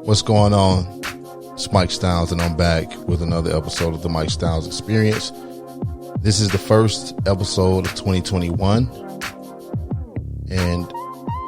What's going on? It's Mike Styles, and I'm back with another episode of the Mike Styles Experience. This is the first episode of 2021. And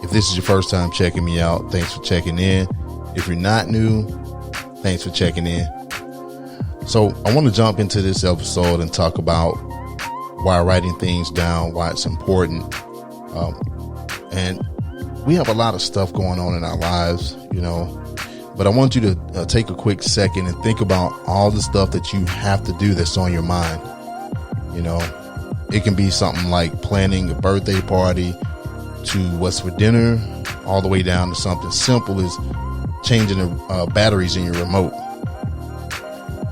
if this is your first time checking me out, thanks for checking in. If you're not new, thanks for checking in. So I want to jump into this episode and talk about why writing things down, why it's important. And we have a lot of stuff going on in our lives, but I want you to take a quick second and think about all the stuff that you have to do that's on your mind. It can be something like planning a birthday party to what's for dinner, all the way down to something simple as changing the batteries in your remote.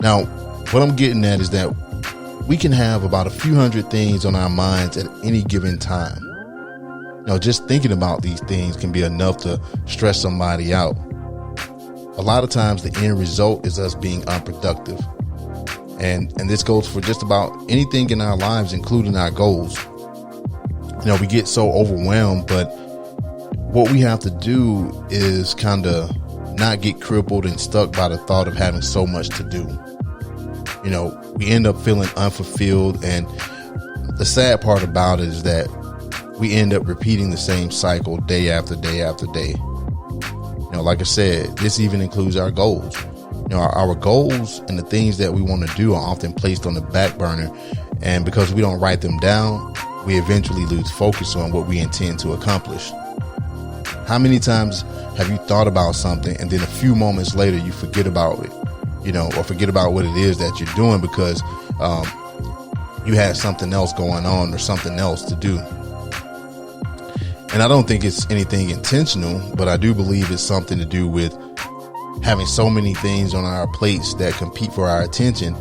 Now, what I'm getting at is that we can have about a few hundred things on our minds at any given time. Just thinking about these things can be enough to stress somebody out. A lot of times the end result is us being unproductive. And this goes for just about anything in our lives, including our goals. We get so overwhelmed, but what we have to do is kind of not get crippled and stuck by the thought of having so much to do. We end up feeling unfulfilled, and the sad part about it is that we end up repeating the same cycle day after day after day. Like I said, this even includes our goals. Our goals and the things that we want to do are often placed on the back burner, and because we don't write them down, we eventually lose focus on what we intend to accomplish. How many times have you thought about something and then a few moments later you forget about it, or forget about what it is that you're doing because you had something else going on or something else to do? And I don't think it's anything intentional, but I do believe it's something to do with having so many things on our plates that compete for our attention.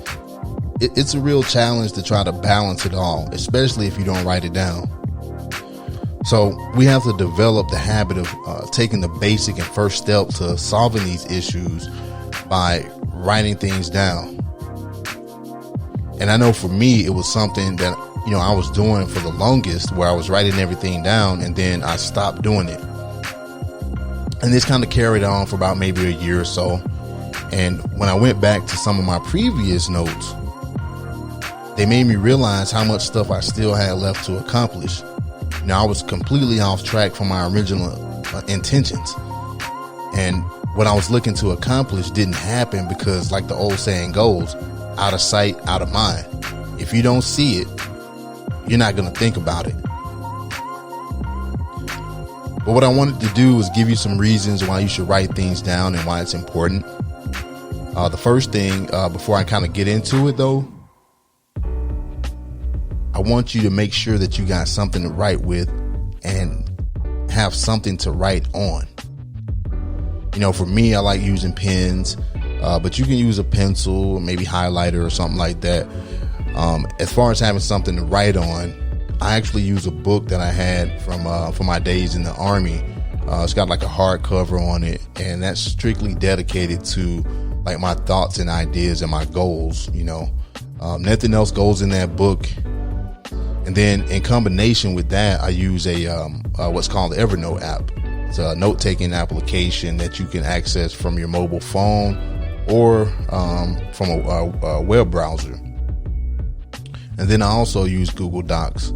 It's a real challenge to try to balance it all, especially if you don't write it down. So we have to develop the habit of taking the basic and first step to solving these issues by writing things down. And I know for me, it was something that I was doing for the longest, where I was writing everything down and then I stopped doing it. And this kind of carried on for about maybe a year or so. And when I went back to some of my previous notes, they made me realize how much stuff I still had left to accomplish. I was completely off track from my original intentions. And what I was looking to accomplish didn't happen because, like the old saying goes, out of sight, out of mind. If you don't see it, you're not going to think about it. But what I wanted to do was give you some reasons why you should write things down and why it's important. The first thing, before I kind of get into it though, I want you to make sure that you got something to write with and have something to write on. For me, I like using pens, but you can use a pencil or maybe highlighter or something like that. As far as having something to write on, I actually use a book that I had from my days in the Army. It's got like a hardcover on it, and that's strictly dedicated to like my thoughts and ideas and my goals. Nothing else goes in that book. And then in combination with that, I use a what's called the Evernote app. It's a note-taking application that you can access from your mobile phone or from a web browser. And then I also use Google Docs.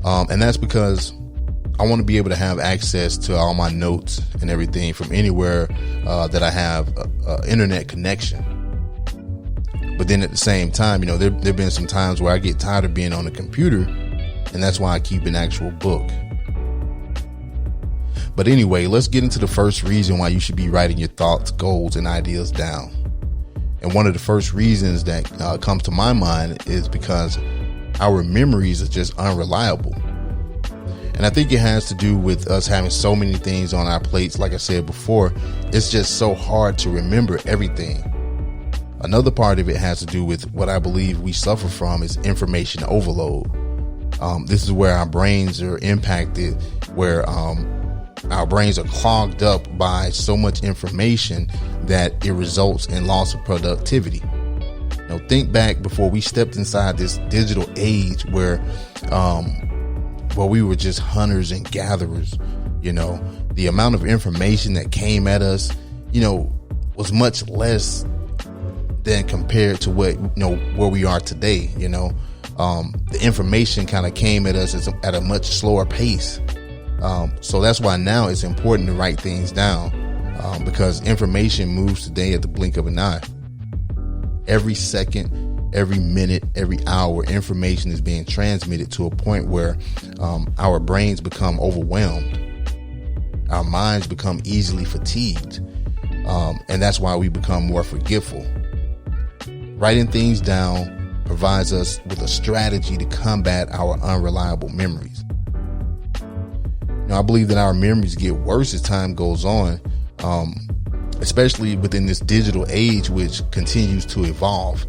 And that's because I want to be able to have access to all my notes and everything from anywhere that I have a internet connection. But then at the same time, there've been some times where I get tired of being on the computer, and that's why I keep an actual book. But anyway, let's get into the first reason why you should be writing your thoughts, goals, and ideas down. And one of the first reasons that comes to my mind is because our memories are just unreliable. And I think it has to do with us having so many things on our plates. Like I said before, it's just so hard to remember everything. Another part of it has to do with what I believe we suffer from is information overload. This is where our brains are impacted, where our brains are clogged up by so much information that it results in loss of productivity. Think back before we stepped inside this digital age where we were just hunters and gatherers. The amount of information that came at us, was much less than compared to what, where we are today. The information kind of came at us at a much slower pace. So that's why now it's important to write things down, because information moves today at the blink of an eye. Every second, every minute, every hour, information is being transmitted to a point where our brains become overwhelmed. Our minds become easily fatigued. And that's why we become more forgetful. Writing things down provides us with a strategy to combat our unreliable memories. I believe that our memories get worse as time goes on, especially within this digital age, which continues to evolve.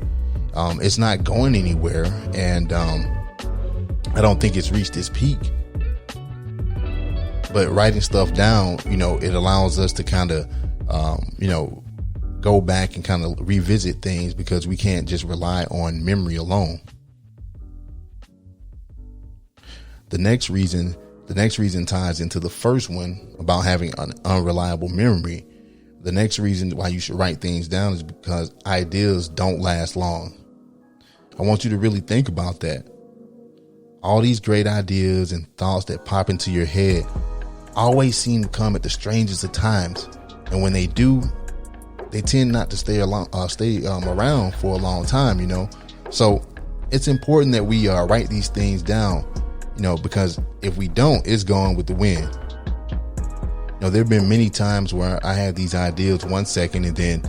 It's not going anywhere, and I don't think it's reached its peak. But writing stuff down, it allows us to kind of, go back and kind of revisit things, because we can't just rely on memory alone. The next reason ties into the first one about having an unreliable memory. The next reason why you should write things down is because ideas don't last long. I want you to really think about that. All these great ideas and thoughts that pop into your head always seem to come at the strangest of times. And when they do, they tend not to stay around for a long time, So it's important that we write these things down, because if we don't, it's gone with the wind. There have been many times where I had these ideas one second and then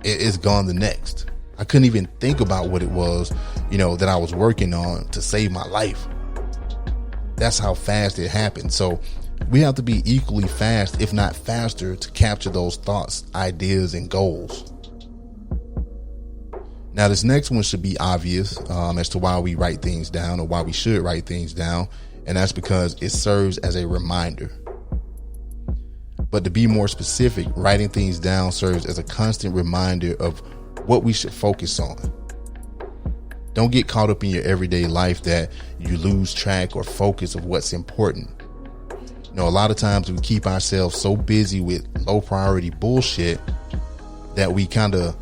it's gone the next. I couldn't even think about what it was, that I was working on to save my life. That's how fast it happened. So we have to be equally fast, if not faster, to capture those thoughts, ideas, and goals. Now, this next one should be obvious as to why we write things down, or why we should write things down. And that's because it serves as a reminder. But to be more specific, writing things down serves as a constant reminder of what we should focus on. Don't get caught up in your everyday life that you lose track or focus of what's important. A lot of times we keep ourselves so busy with low priority bullshit that we kind of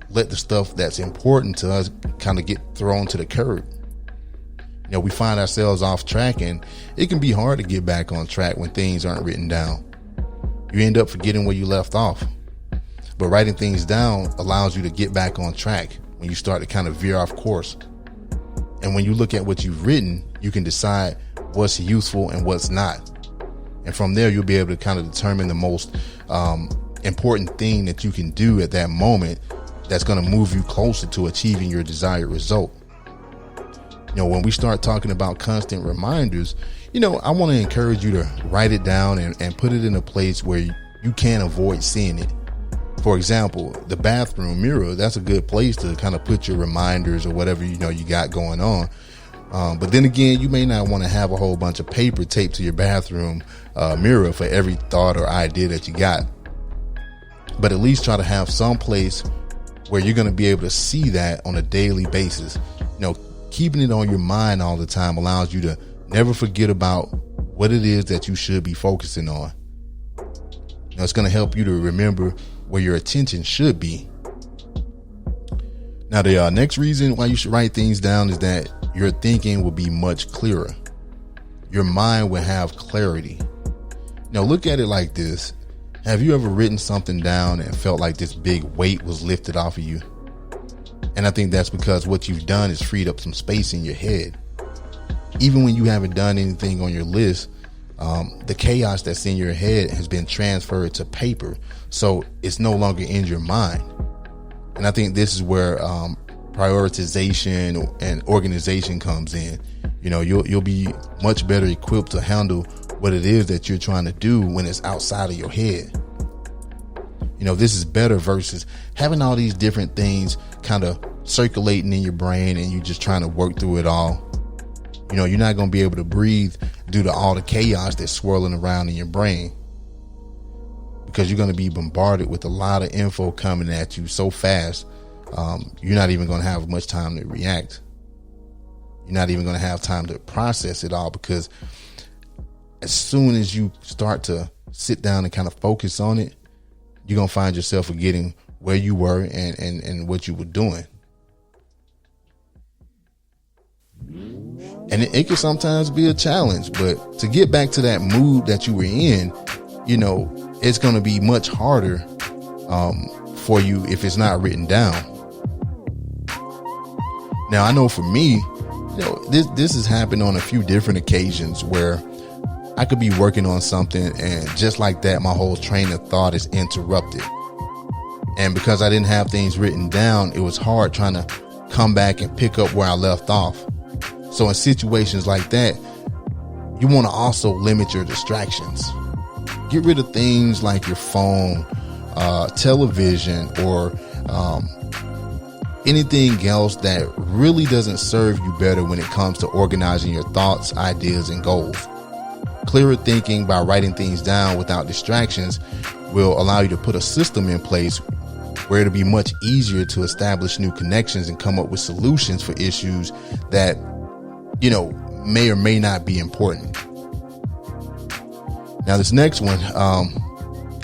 let the stuff that's important to us kind of get thrown to the curb. We find ourselves off track, and it can be hard to get back on track when things aren't written down. You end up forgetting where you left off. But writing things down allows you to get back on track when you start to kind of veer off course. And when you look at what you've written, you can decide what's useful and what's not. And from there, you'll be able to kind of determine the most important thing that you can do at that moment that's going to move you closer to achieving your desired result. When we start talking about constant reminders, I want to encourage you to write it down and put it in a place where you can't avoid seeing it. For example, the bathroom mirror, that's a good place to kind of put your reminders or whatever, you got going on. But then again, you may not want to have a whole bunch of paper taped to your bathroom mirror for every thought or idea that you got. But at least try to have some place where you're going to be able to see that on a daily basis. Keeping it on your mind all the time allows you to never forget about what it is that you should be focusing on. It's going to help you to remember where your attention should be. Now, the next reason why you should write things down is that your thinking will be much clearer. Your mind will have clarity. Look at it like this. Have you ever written something down and felt like this big weight was lifted off of you? And I think that's because what you've done is freed up some space in your head. Even when you haven't done anything on your list, the chaos that's in your head has been transferred to paper. So it's no longer in your mind. And I think this is where prioritization and organization comes in. You'll be much better equipped to handle what it is that you're trying to do when it's outside of your head. This is better versus having all these different things kind of circulating in your brain and you just trying to work through it all. You're not going to be able to breathe due to all the chaos that's swirling around in your brain, because you're going to be bombarded with a lot of info coming at you so fast. You're not even going to have much time to react. You're not even going to have time to process it all, because as soon as you start to sit down and kind of focus on it, you're going to find yourself forgetting where you were and what you were doing. And it can sometimes be a challenge, but to get back to that mood that you were in, you know, it's going to be much harder for you if it's not written down. Now, I know for me, you know, this has happened on a few different occasions where I could be working on something and just like that, my whole train of thought is interrupted. And because I didn't have things written down, it was hard trying to come back and pick up where I left off. So in situations like that, you want to also limit your distractions. Get rid of things like your phone, television, or anything else that really doesn't serve you better when it comes to organizing your thoughts, ideas, and goals. Clearer thinking by writing things down without distractions will allow you to put a system in place where it'll be much easier to establish new connections and come up with solutions for issues that, you know, may or may not be important. Now, this next one,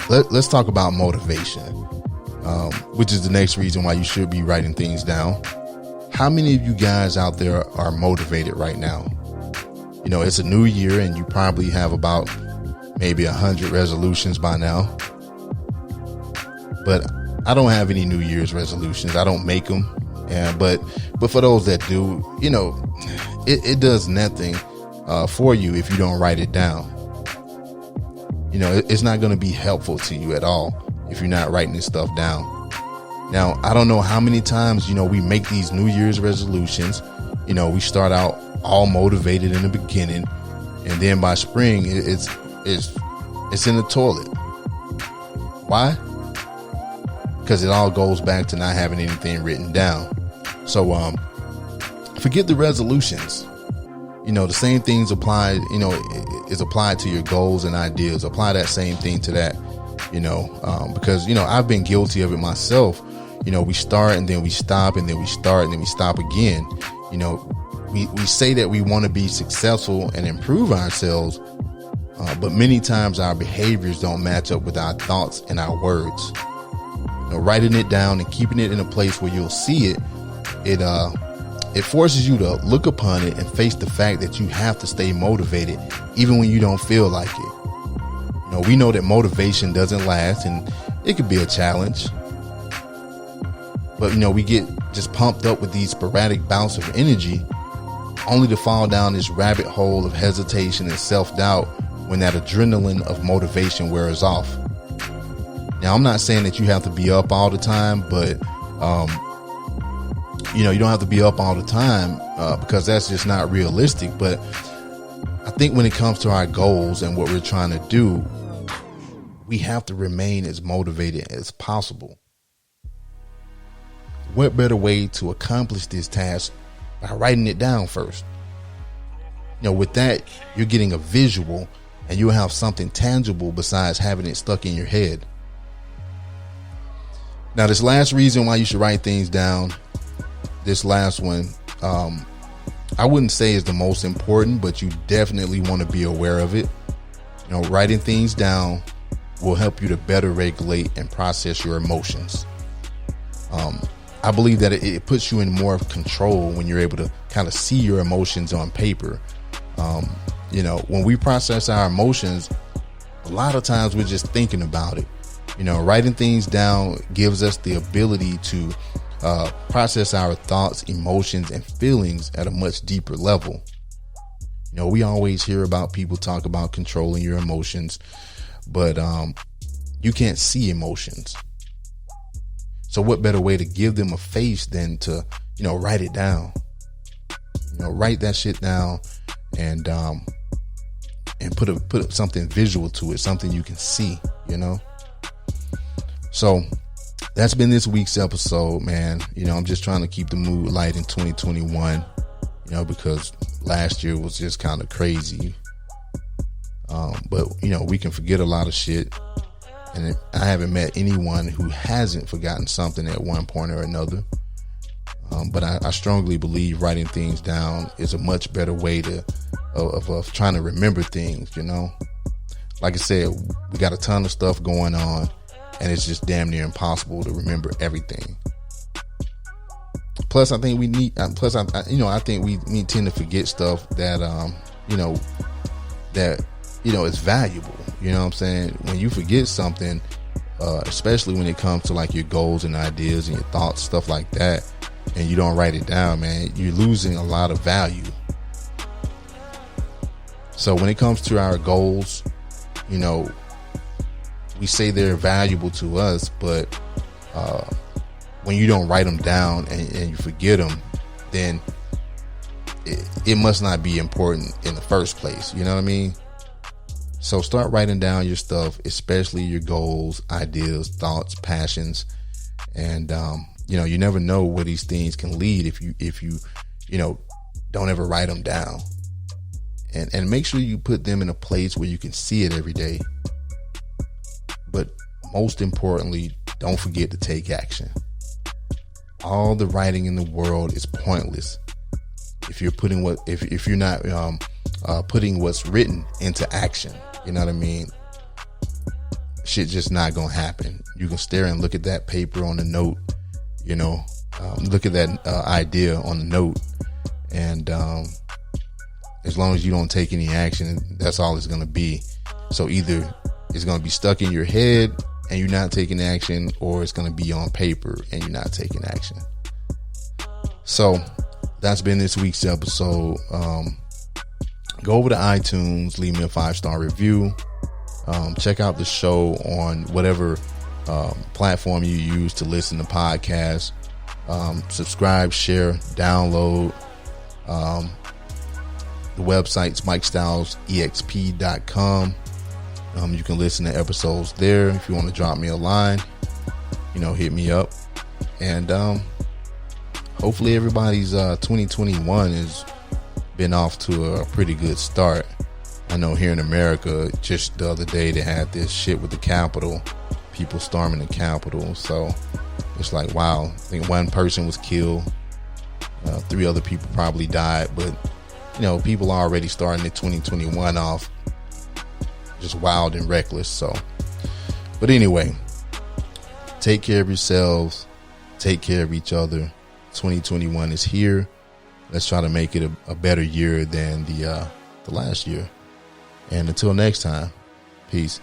let's talk about motivation, which is the next reason why you should be writing things down. How many of you guys out there are motivated right now? You know, it's a new year and you probably have about maybe 100 resolutions by now. But I don't have any New Year's resolutions. I don't make them. But for those that do, you know, it does nothing for you if you don't write it down. You know, it's not going to be helpful to you at all if you're not writing this stuff down. Now, I don't know how many times, you know, we make these New Year's resolutions. You know, we start out all motivated in the beginning, and then by spring, it's in the toilet. Why? Because it all goes back to not having anything written down. So, forget the resolutions. You know, the same things apply, you know, is applied to your goals and ideas. Apply that same thing to that, you know, because, you know, I've been guilty of it myself. You know, we start and then we stop and then we start and then we stop again. You know, we say that we want to be successful and improve ourselves, but many times our behaviors don't match up with our thoughts and our words. You know, writing it down and keeping it in a place where you'll see it, it forces you to look upon it and face the fact that you have to stay motivated even when you don't feel like it. You know, we know that motivation doesn't last and it could be a challenge. But, you know, we get just pumped up with these sporadic bouts of energy only to fall down this rabbit hole of hesitation and self-doubt when that adrenaline of motivation wears off. Now, I'm not saying that you have to be up all the time, but, you know, you don't have to be up all the time because that's just not realistic. But I think when it comes to our goals and what we're trying to do, we have to remain as motivated as possible. What better way to accomplish this task by writing it down first? You know, with that, you're getting a visual and you'll have something tangible besides having it stuck in your head. Now, this last reason why you should write things down, this last one, I wouldn't say is the most important, but you definitely want to be aware of it. You know, writing things down will help you to better regulate and process your emotions. I believe that it puts you in more of control when you're able to kind of see your emotions on paper. You know, when we process our emotions, a lot of times we're just thinking about it. You know, writing things down gives us the ability to process our thoughts, emotions, and feelings at a much deeper level. You know, we always hear about people talk about controlling your emotions, but you can't see emotions. So what better way to give them a face than to, you know, write it down? You know, write that shit down and put something visual to it, something you can see, you know? So that's been this week's episode, man. You know, I'm just trying to keep the mood light in 2021, you know, because last year was just kind of crazy. But, you know, we can forget a lot of shit. And I haven't met anyone who hasn't forgotten something at one point or another. But I strongly believe writing things down is a much better way of trying to remember things, you know. Like I said, we got a ton of stuff going on. and it's just damn near impossible to remember everything. Plus, I think we need. I think we tend to forget stuff that is valuable. You know what I'm saying? When you forget something, especially when it comes to like your goals and ideas and your thoughts, stuff like that, and you don't write it down, man, you're losing a lot of value. So when it comes to our goals, we say they're valuable to us, but when you don't write them down and you forget them, then it must not be important in the first place. You know what I mean? So start writing down your stuff, especially your goals, ideas, thoughts, passions. And, you never know where these things can lead if you don't ever write them down. And make sure you put them in a place where you can see it every day. But most importantly, don't forget to take action. All the writing in the world is pointless if you're putting if you're not putting what's written into action. You know what I mean? Shit just not gonna happen. You can stare and look at that paper on the note, look at that idea on the note, and as long as you don't take any action, that's all it's gonna be. So either it's gonna be stuck in your head and you're not taking action, or it's gonna be on paper and you're not taking action. So that's been this week's episode. Go over to iTunes, leave me a 5-star review. Check out the show on whatever platform you use to listen to podcasts. Subscribe, share, download. The website's MikeStylesEXP.com. You can listen to episodes there. If you want to drop me a line, hit me up. And hopefully everybody's 2021 has been off to a pretty good start. I know here in America, just the other day they had this shit with the Capitol, people storming the Capitol. So it's like, wow, I think one person was killed, 3 other people probably died, but people are already starting the 2021 off just wild and reckless. So, but anyway, take care of yourselves, take care of each other. 2021 is here. Let's try to make it a better year than the last year. And until next time, peace.